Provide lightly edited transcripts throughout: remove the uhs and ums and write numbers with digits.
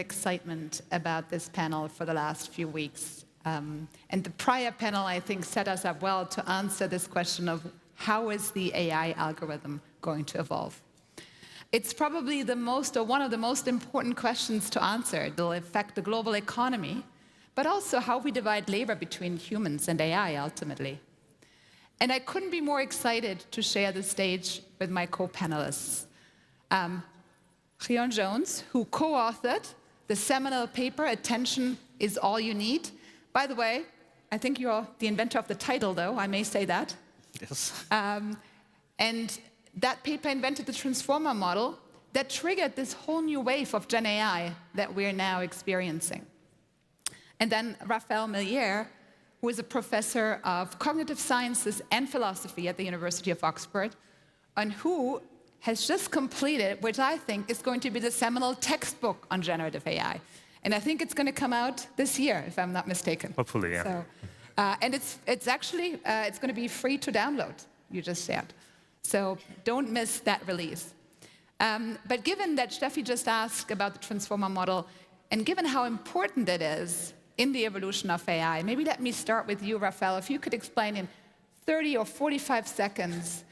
excitement about this panel for the last few weeks. And the prior panel, I think, set us up well to answer this question of how is the AI algorithm going to evolve? It's probably the most, or one of the most important questions to answer. It'll affect the global economy, but also how we divide labor between humans and AI ultimately. And I couldn't be more excited to share the stage with my co-panelists. Llion Jones, who co-authored the seminal paper, Attention is All You Need. By the way, I think you're the inventor of the title, though, I may say that. Yes. And that paper invented the transformer model that triggered this whole new wave of Gen AI that we're now experiencing. And then Raphaël Millière, who is a professor of cognitive sciences and philosophy at the University of Oxford, and who has just completed, which I think is going to be the seminal textbook on generative AI. And I think it's going to come out this year, if I'm not mistaken. Hopefully, yeah. So, and it's actually, it's going to be free to download, you just said. So don't miss that release. But given that Steffi just asked about the transformer model, and given how important it is in the evolution of AI, maybe let me start with you, Raphaël. If you could explain in 30 or 45 seconds,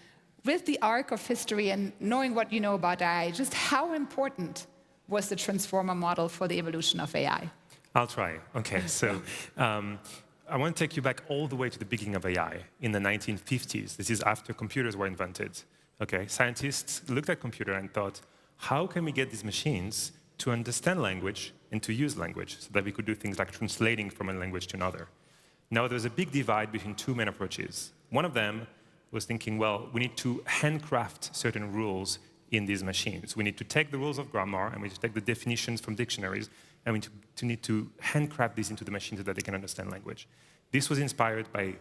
with the arc of history and knowing what you know about AI, just how important was the transformer model for the evolution of AI? I'll try. Okay, so I want to take you back all the way to the beginning of AI in the 1950s. This is after computers were invented. Okay, scientists looked at computers and thought, how can we get these machines to understand language and to use language so that we could do things like translating from a language to another? Now, there's a big divide between two main approaches. One of them was thinking, well, we need to handcraft certain rules in these machines. We need to take the rules of grammar, and we need to take the definitions from dictionaries, and we need to handcraft these into the machines so that they can understand language. This was inspired by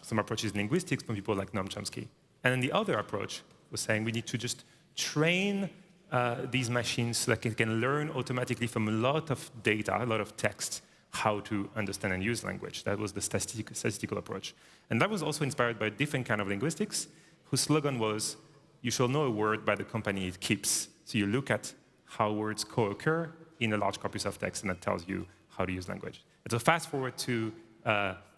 some approaches in linguistics from people like Noam Chomsky. And then the other approach was saying we need to just train these machines so that they can learn automatically from a lot of data, a lot of text, how to understand and use language. That was the statistical approach. And that was also inspired by a different kind of linguistics, whose slogan was, you shall know a word by the company it keeps. So you look at how words co-occur in a large corpus of text, and that tells you how to use language. And so fast forward to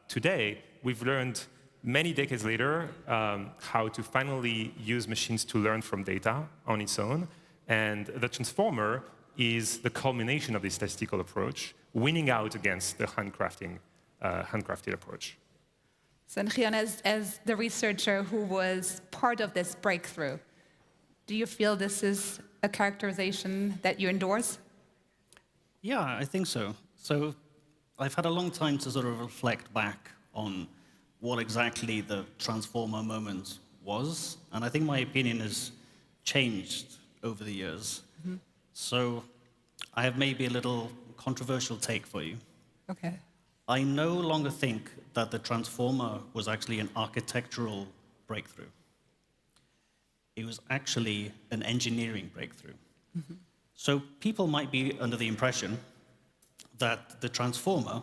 today, we've learned many decades later how to finally use machines to learn from data on its own. And the transformer is the culmination of this statistical approach, winning out against the handcrafted approach. So, Llion, as the researcher who was part of this breakthrough, do you feel this is a characterization that you endorse? Yeah, I think so. So I've had a long time to sort of reflect back on what exactly the transformer moment was, and I think my opinion has changed over the years. Mm-hmm. So I have maybe a little controversial take for you. Okay. I no longer think that the transformer was actually an architectural breakthrough. It was actually an engineering breakthrough. Mm-hmm. So people might be under the impression that the transformer,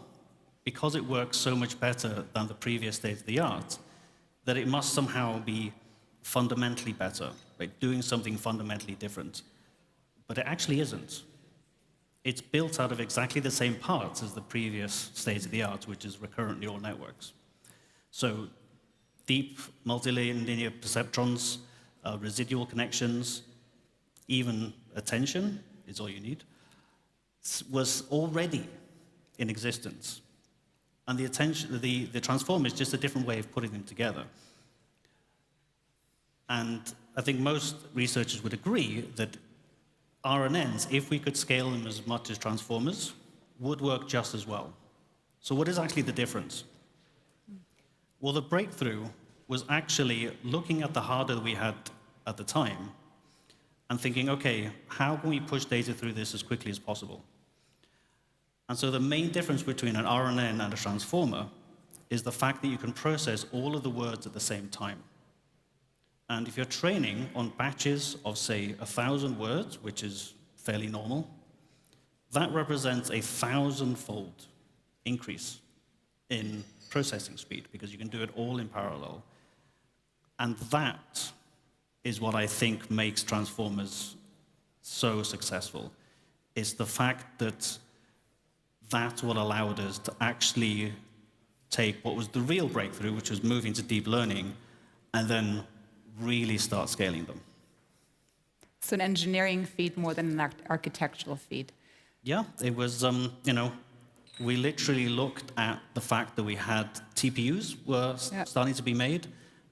because it works so much better than the previous state-of-the-art, that it must somehow be fundamentally better, like doing something fundamentally different. But it actually isn't. It's built out of exactly the same parts as the previous state-of-the-art, which is recurrent neural networks. So deep multilinear perceptrons, residual connections, even attention is all you need, was already in existence. And the transformer is just a different way of putting them together. And I think most researchers would agree that RNNs, if we could scale them as much as transformers, would work just as well. So what is actually the difference? Well, the breakthrough was actually looking at the hardware that we had at the time and thinking, okay, how can we push data through this as quickly as possible? And so the main difference between an RNN and a transformer is the fact that you can process all of the words at the same time. And if you're training on batches of, say, 1,000 words, which is fairly normal, that represents a 1,000-fold increase in processing speed, because you can do it all in parallel. And that is what I think makes transformers so successful, It's the fact that that's what allowed us to actually take what was the real breakthrough, which was moving to deep learning, and then really start scaling them. So an engineering feat more than an architectural feat. Yeah, it was, we literally looked at the fact that we had TPUs were starting to be made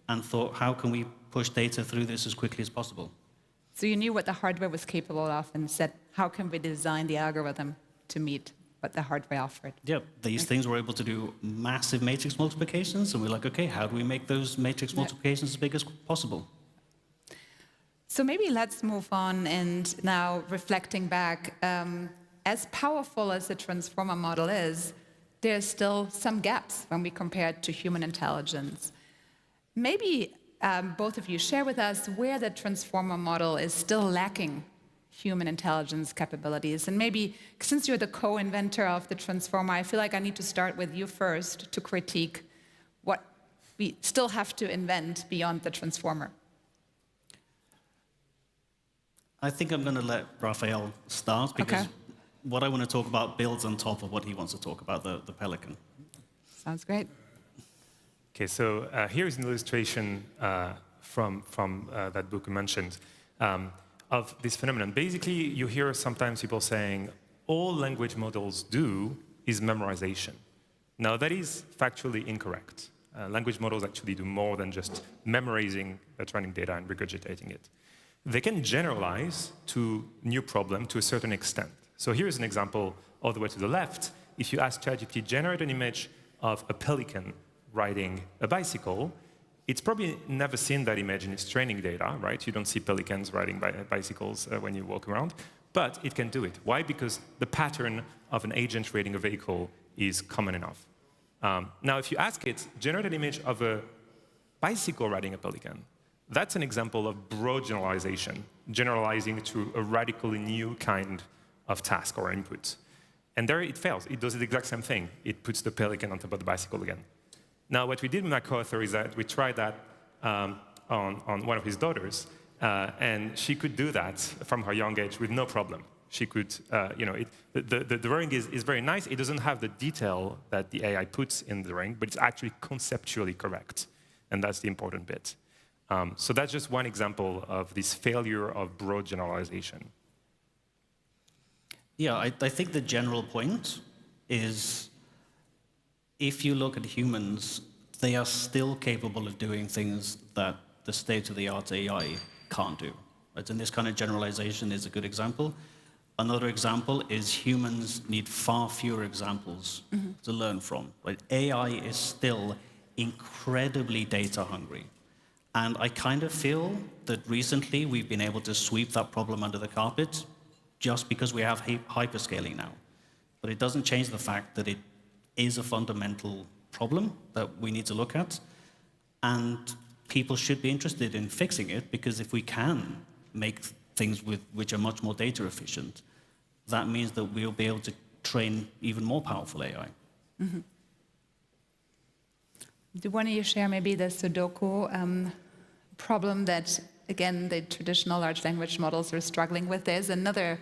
and thought, how can we push data through this as quickly as possible? So you knew what the hardware was capable of and said, how can we design the algorithm to meet what the hardware offered? Yeah, these things were able to do massive matrix multiplications, and we're like, okay, how do we make those matrix multiplications as big as possible? So maybe let's move on, and now reflecting back, as powerful as the transformer model is, there's still some gaps when we compare it to human intelligence. Maybe both of you share with us where the transformer model is still lacking human intelligence capabilities. And maybe, since you're the co-inventor of the transformer, I feel like I need to start with you first to critique what we still have to invent beyond the transformer. I think I'm going to let Raphaël start, because what I want to talk about builds on top of what he wants to talk about, the pelican. Sounds great. Okay, so here's an illustration from that book you mentioned of this phenomenon. Basically, you hear sometimes people saying, all language models do is memorization. Now, that is factually incorrect. Language models actually do more than just memorizing the training data and regurgitating it. They can generalize to new problem to a certain extent. So here's an example all the way to the left. If you ask ChatGPT, generate an image of a pelican riding a bicycle, it's probably never seen that image in its training data, right? You don't see pelicans riding bicycles when you walk around, but it can do it. Why? Because the pattern of an agent rating a vehicle is common enough. Now, if you ask it, generate an image of a bicycle riding a pelican, that's an example of broad generalization, generalizing to a radically new kind of task or input. And there it fails. It does the exact same thing. It puts the pelican on top of the bicycle again. Now, what we did with my co-author is that we tried that on one of his daughters, and she could do that from her young age with no problem. She could, the drawing is very nice. It doesn't have the detail that the AI puts in the drawing, but it's actually conceptually correct, and that's the important bit. So that's just one example of this failure of broad generalization. Yeah, I think the general point is, if you look at humans, they are still capable of doing things that the state-of-the-art AI can't do. Right? And this kind of generalization is a good example. Another example is humans need far fewer examples to learn from. Right? AI is still incredibly data hungry. And I kind of feel that recently we've been able to sweep that problem under the carpet just because we have hyperscaling now. But it doesn't change the fact that it is a fundamental problem that we need to look at. And people should be interested in fixing it, because if we can make things which are much more data efficient, that means that we'll be able to train even more powerful AI. Do one of you share maybe the Sudoku problem that, again, the traditional large language models are struggling with? There's another,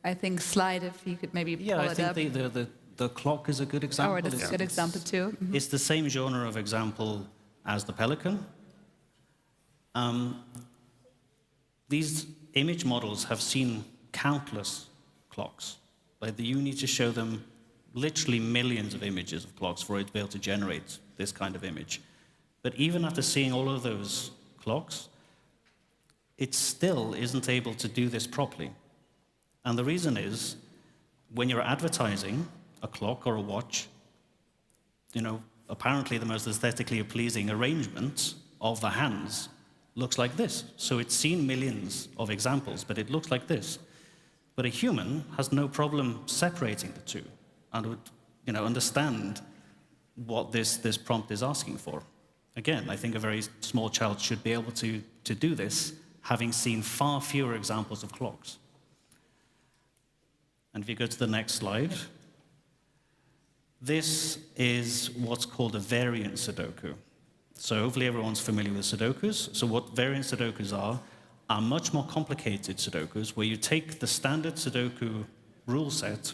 I think, slide, if you could maybe pull it up. Yeah, I think the clock is a good example. Oh, it's a good example too. It's the same genre of example as the pelican. These image models have seen countless clocks. Like, you need to show them literally millions of images of clocks for it to be able to generate this kind of image. But even after seeing all of those clocks, it still isn't able to do this properly. And the reason is, when you're advertising a clock or a watch, apparently the most aesthetically pleasing arrangement of the hands looks like this. So it's seen millions of examples, but it looks like this. But a human has no problem separating the two and would, understand what this prompt is asking for. Again, I think a very small child should be able to do this, having seen far fewer examples of clocks. And if you go to the next slide, this is what's called a variant Sudoku. So hopefully everyone's familiar with Sudokus. So what variant Sudokus are much more complicated Sudokus, where you take the standard Sudoku rule set,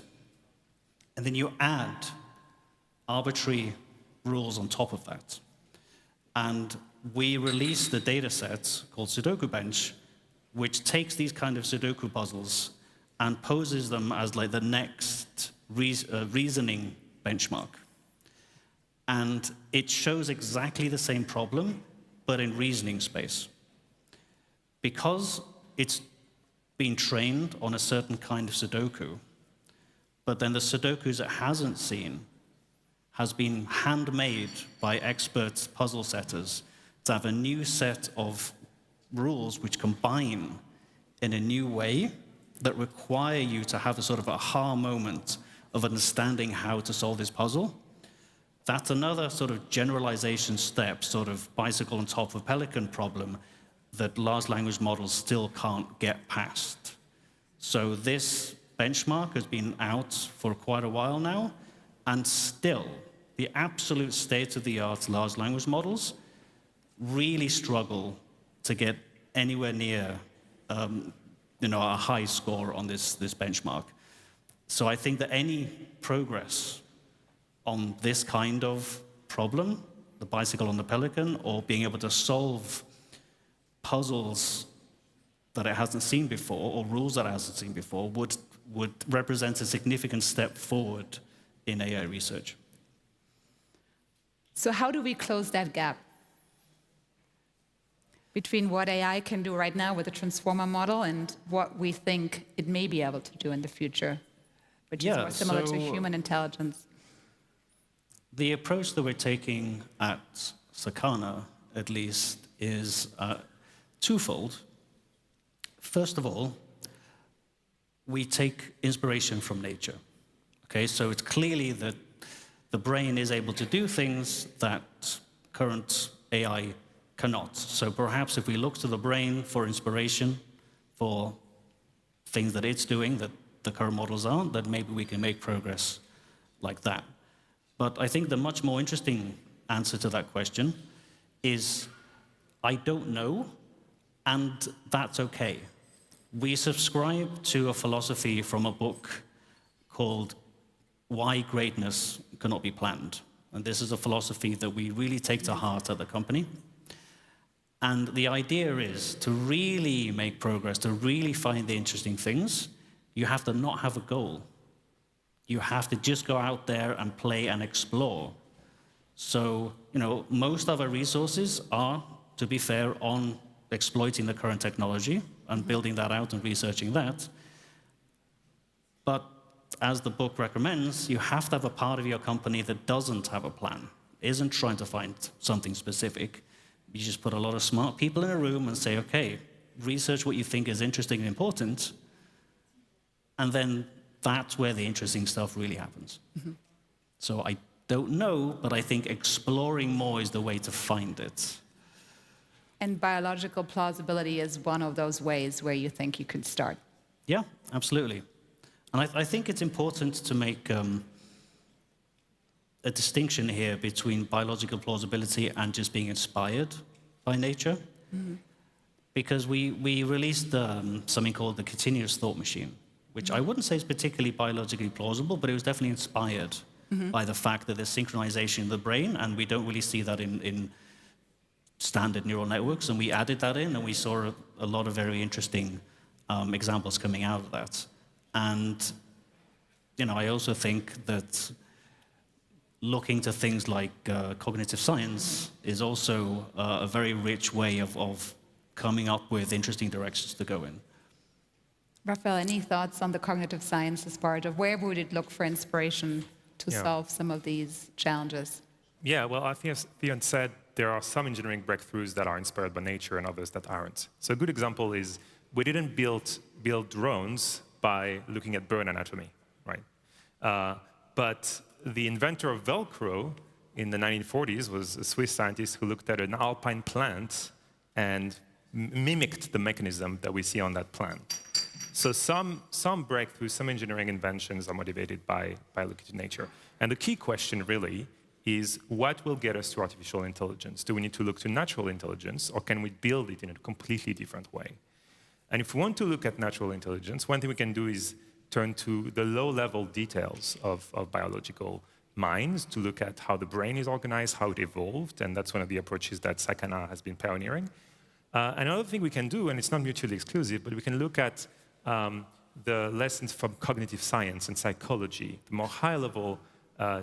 and then you add arbitrary rules on top of that. And we released a data set called Sudoku Bench, which takes these kind of Sudoku puzzles and poses them as like the next reasoning benchmark. And it shows exactly the same problem, but in reasoning space. Because it's been trained on a certain kind of Sudoku, but then the Sudokus it hasn't seen has been handmade by expert puzzle setters to have a new set of rules which combine in a new way that require you to have a sort of aha moment of understanding how to solve this puzzle. That's another sort of generalization step, sort of bicycle on top of pelican problem that large language models still can't get past. So this benchmark has been out for quite a while now, and still the absolute state-of-the-art large language models really struggle to get anywhere near a high score on this benchmark. So I think that any progress on this kind of problem, the bicycle on the pelican, or being able to solve puzzles that it hasn't seen before, or rules that it hasn't seen before, would represent a significant step forward in AI research. So how do we close that gap between what AI can do right now with the transformer model and what we think it may be able to do in the future, which is more similar to human intelligence? The approach that we're taking at Sakana, at least, is twofold. First of all, we take inspiration from nature. Okay, so it's clearly that the brain is able to do things that current AI cannot. So perhaps if we look to the brain for inspiration for things that it's doing that the current models aren't, then maybe we can make progress like that. But I think the much more interesting answer to that question is, I don't know, and that's okay. We subscribe to a philosophy from a book called Why Greatness Cannot Be Planned. And this is a philosophy that we really take to heart at the company. And the idea is to really make progress, to really find the interesting things, you have to not have a goal. You have to just go out there and play and explore. So, most of our resources are, to be fair, on exploiting the current technology and building that out and researching that. But as the book recommends, you have to have a part of your company that doesn't have a plan, isn't trying to find something specific. You just put a lot of smart people in a room and say, okay, research what you think is interesting and important, and then that's where the interesting stuff really happens. Mm-hmm. So I don't know, but I think exploring more is the way to find it. And biological plausibility is one of those ways where you think you could start. Yeah, absolutely. And I think it's important to make a distinction here between biological plausibility and just being inspired by nature. Mm-hmm. Because we released something called the continuous thought machine, which I wouldn't say is particularly biologically plausible, but it was definitely inspired by the fact that there's synchronization in the brain, and we don't really see that in standard neural networks. And we added that in, and we saw a lot of very interesting examples coming out of that. And, I also think that looking to things like cognitive science is also a very rich way of coming up with interesting directions to go in. Raphaël, any thoughts on the cognitive sciences part of where would it look for inspiration to solve some of these challenges? Yeah, well, I think as Llion said, there are some engineering breakthroughs that are inspired by nature and others that aren't. So a good example is we didn't build drones by looking at bird anatomy, right? But the inventor of Velcro in the 1940s was a Swiss scientist who looked at an alpine plant and mimicked the mechanism that we see on that plant. So some breakthroughs, some engineering inventions are motivated by looking to nature. And the key question really is, what will get us to artificial intelligence? Do we need to look to natural intelligence, or can we build it in a completely different way? And if we want to look at natural intelligence, one thing we can do is turn to the low-level details of biological minds to look at how the brain is organized, how it evolved, and that's one of the approaches that Sakana has been pioneering. Another thing we can do, and it's not mutually exclusive, but we can look at the lessons from cognitive science and psychology, the more high-level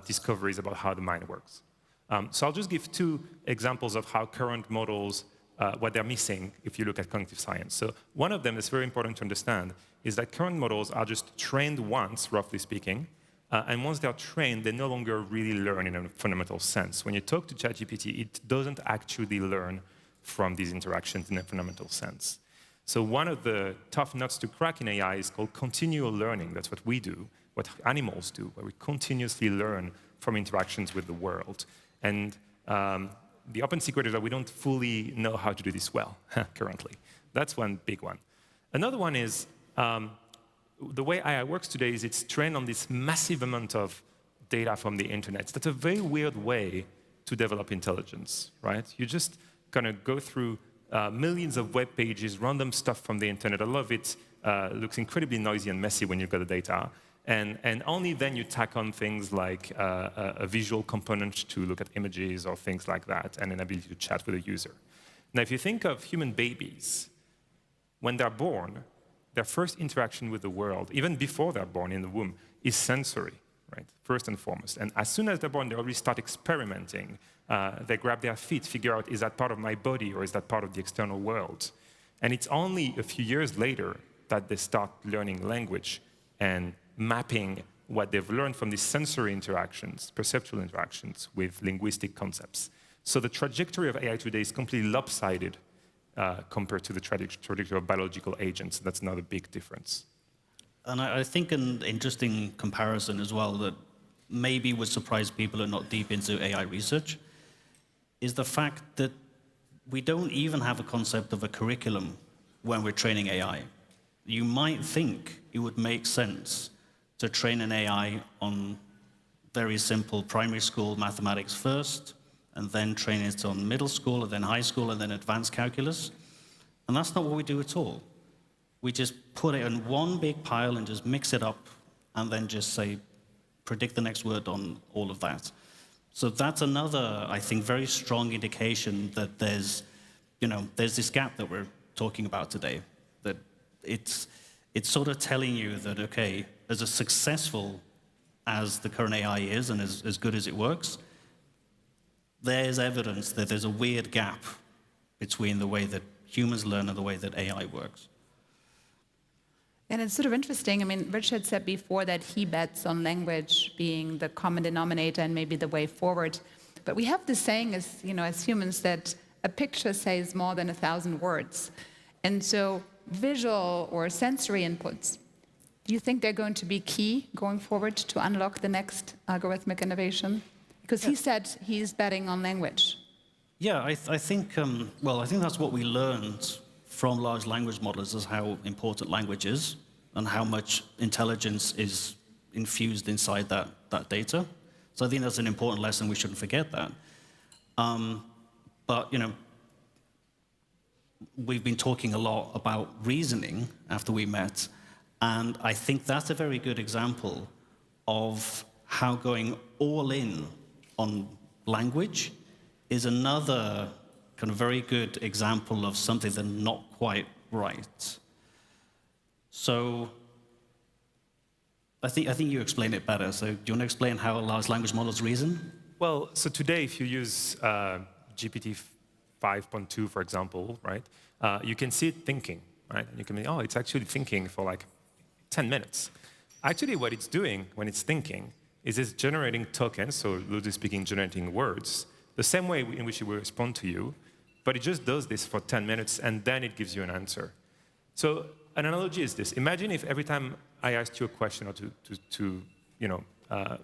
discoveries about how the mind works. So I'll just give two examples of how current models, what they're missing if you look at cognitive science. So one of them that's very important to understand is that current models are just trained once, roughly speaking, and once they're trained, they no longer really learn in a fundamental sense. When you talk to ChatGPT, it doesn't actually learn from these interactions in a fundamental sense. So one of the tough nuts to crack in AI is called continual learning. That's what we do, what animals do, where we continuously learn from interactions with the world. And the open secret is that we don't fully know how to do this well currently. That's one big one. Another one is the way AI works today is it's trained on this massive amount of data from the internet. That's a very weird way to develop intelligence, right? You just kind of go through millions of web pages, random stuff from the internet. A lot of it looks incredibly noisy and messy when you've got the data. And only then you tack on things like a visual component to look at images or things like that, and an ability to chat with a user. Now, if you think of human babies, when they're born, their first interaction with the world, even before they're born in the womb, is sensory, right? First and foremost. And as soon as they're born, they already start experimenting. They grab their feet, figure out, is that part of my body or is that part of the external world? And it's only a few years later that they start learning language and mapping what they've learned from these sensory interactions, perceptual interactions, with linguistic concepts. So the trajectory of AI today is completely lopsided compared to the trajectory of biological agents. That's another big difference. And I think an interesting comparison as well that maybe would surprise people who are not deep into AI research is the fact that we don't even have a concept of a curriculum when we're training AI. You might think it would make sense to train an AI on very simple primary school mathematics first, and then train it on middle school, and then high school, and then advanced calculus. And that's not what we do at all. We just put it in one big pile and just mix it up, and then just say, predict the next word on all of that. So that's another, I think, very strong indication that there's this gap that we're talking about today. That it's sort of telling you that, okay, as successful as the current AI is and as good as it works, there's evidence that there's a weird gap between the way that humans learn and the way that AI works. And it's sort of interesting. I mean, Richard said before that he bets on language being the common denominator and maybe the way forward. But we have this saying as humans that a picture says more than 1,000 words. And so visual or sensory inputs, do you think they're going to be key going forward to unlock the next algorithmic innovation? Because he said he's betting on language. Yeah, I think that's what we learned from large language models, is how important language is and how much intelligence is infused inside that data. So I think that's an important lesson. We shouldn't forget that. But we've been talking a lot about reasoning after we met, and I think that's a very good example of how going all in on language is another kind of very good example of something that's not quite right. So I think you explain it better. So do you want to explain how large language models reason? Well, so today, if you use GPT 5.2, for example, right, you can see it thinking, right? And you can be, oh, it's actually thinking for like 10 minutes. Actually, what it's doing when it's thinking is it's generating tokens, so loosely speaking, generating words, the same way in which it will respond to you, but it just does this for 10 minutes, and then it gives you an answer. So an analogy is this. Imagine if every time I asked you a question or to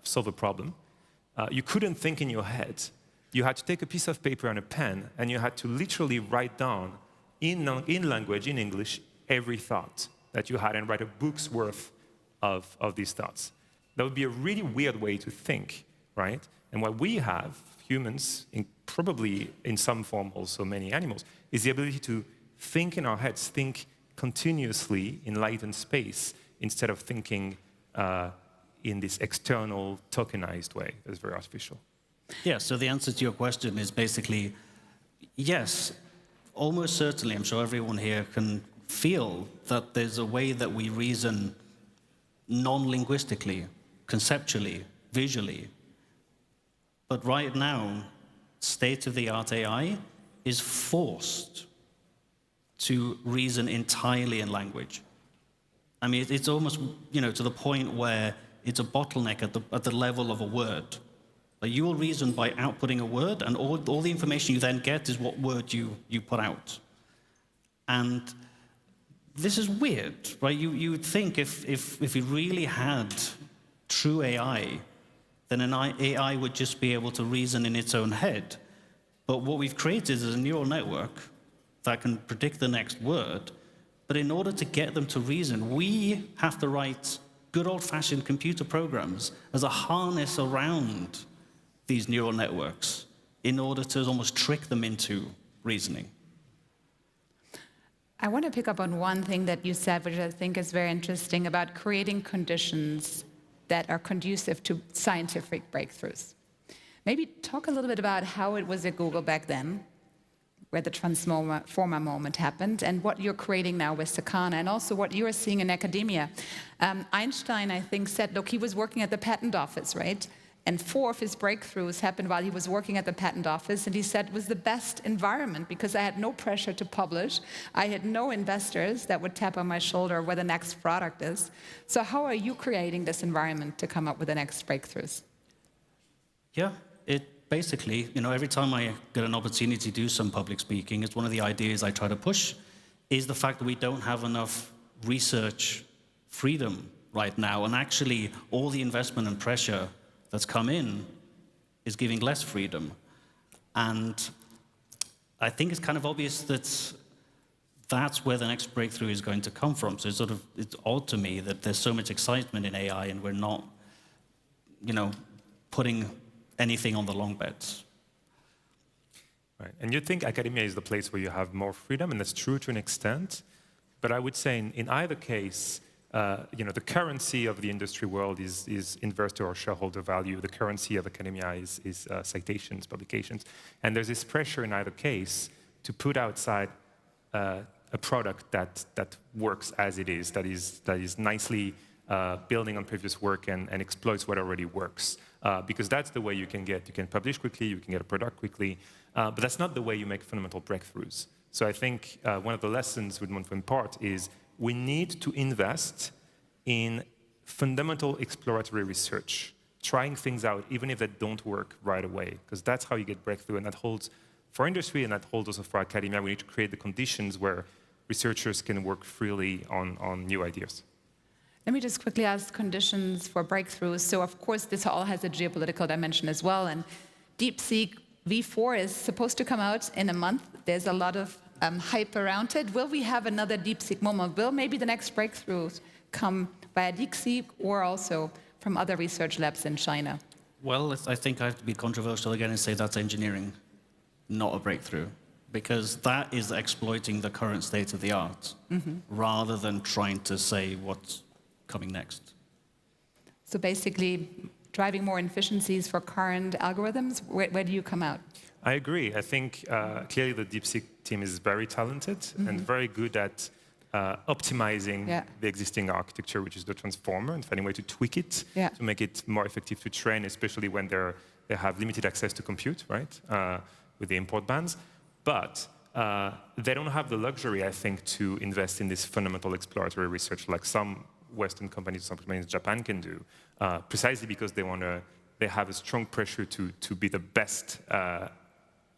solve a problem, you couldn't think in your head. You had to take a piece of paper and a pen, and you had to literally write down in language, in English, every thought that you had and write a book's worth of these thoughts. That would be a really weird way to think, right? And what we have, humans, probably in some form also many animals, is the ability to think in our heads, think continuously in light and space instead of thinking in this external tokenized way that's very artificial. Yeah, so the answer to your question is basically, yes, almost certainly, I'm sure everyone here can feel that there's a way that we reason non-linguistically, conceptually, visually. But right now, state-of-the-art AI is forced to reason entirely in language. I mean, it's almost, to the point where it's a bottleneck at the level of a word. Like, you will reason by outputting a word, and all the information you then get is what word you put out. And this is weird, right? You would think if we really had true AI, then an AI would just be able to reason in its own head. But what we've created is a neural network that can predict the next word. But in order to get them to reason, we have to write good old-fashioned computer programs as a harness around these neural networks in order to almost trick them into reasoning. I want to pick up on one thing that you said, which I think is very interesting, about creating conditions that are conducive to scientific breakthroughs. Maybe talk a little bit about how it was at Google back then, where the transformer moment happened, and what you're creating now with Sakana, and also what you're seeing in academia. Einstein, I think, said, look, he was working at the patent office, right? And 4 of his breakthroughs happened while he was working at the patent office, and he said it was the best environment because I had no pressure to publish. I had no investors that would tap on my shoulder where the next product is. So how are you creating this environment to come up with the next breakthroughs? Yeah, it basically, every time I get an opportunity to do some public speaking, it's one of the ideas I try to push, is the fact that we don't have enough research freedom right now, and actually all the investment and pressure that's come in is giving less freedom. And I think it's kind of obvious that that's where the next breakthrough is going to come from. So it's odd to me that there's so much excitement in AI and we're not, putting anything on the long bets. Right. And you'd think academia is the place where you have more freedom, and that's true to an extent. But I would say in either case, the currency of the industry world is investor or shareholder value. The currency of academia is citations, publications. And there's this pressure in either case to put outside a product that works as it is, that is nicely building on previous work and exploits what already works. Because that's the way you can publish quickly, you can get a product quickly, but that's not the way you make fundamental breakthroughs. So I think one of the lessons we'd want to impart is we need to invest in fundamental exploratory research, trying things out, even if they don't work right away, because that's how you get breakthrough, and that holds for industry, and that holds also for academia. We need to create the conditions where researchers can work freely on new ideas. Let me just quickly ask conditions for breakthroughs. So of course, this all has a geopolitical dimension as well, and DeepSeek V4 is supposed to come out in a month. There's a lot of hype around it. Will we have another DeepSeek moment? Will maybe the next breakthroughs come via DeepSeek or also from other research labs in China? Well, I think I have to be controversial again and say that's engineering, not a breakthrough, because that is exploiting the current state of the art rather than trying to say what's coming next. So basically, driving more efficiencies for current algorithms, where do you come out? I agree. I think clearly the DeepSeek team is very talented and very good at optimizing the existing architecture, which is the transformer, and finding a way to tweak it to make it more effective to train, especially when they have limited access to compute, right, with the import bans. But they don't have the luxury, I think, to invest in this fundamental exploratory research like some Western companies, some companies in Japan can do, precisely because they have a strong pressure to be the best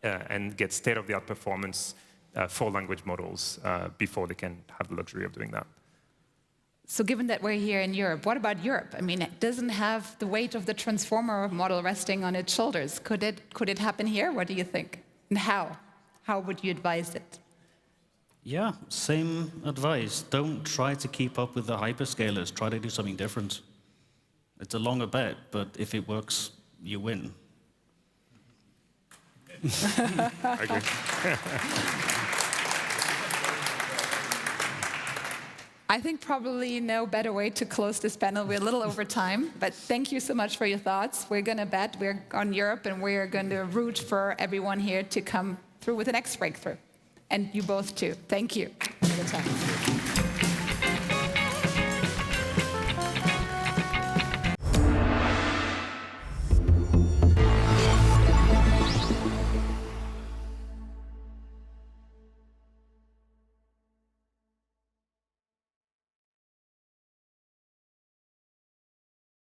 and get state-of-the-art performance for language models before they can have the luxury of doing that. So given that we're here in Europe, what about Europe? I mean, it doesn't have the weight of the transformer model resting on its shoulders. Could it happen here? What do you think? And how? How would you advise it? Yeah, same advice. Don't try to keep up with the hyperscalers. Try to do something different. It's a longer bet, but if it works, you win. I agree. I think probably no better way to close this panel. We're a little over time, but thank you so much for your thoughts. We're going to bet we're on Europe, and we're going to root for everyone here to come through with the next breakthrough. And you both too. Thank you for the time.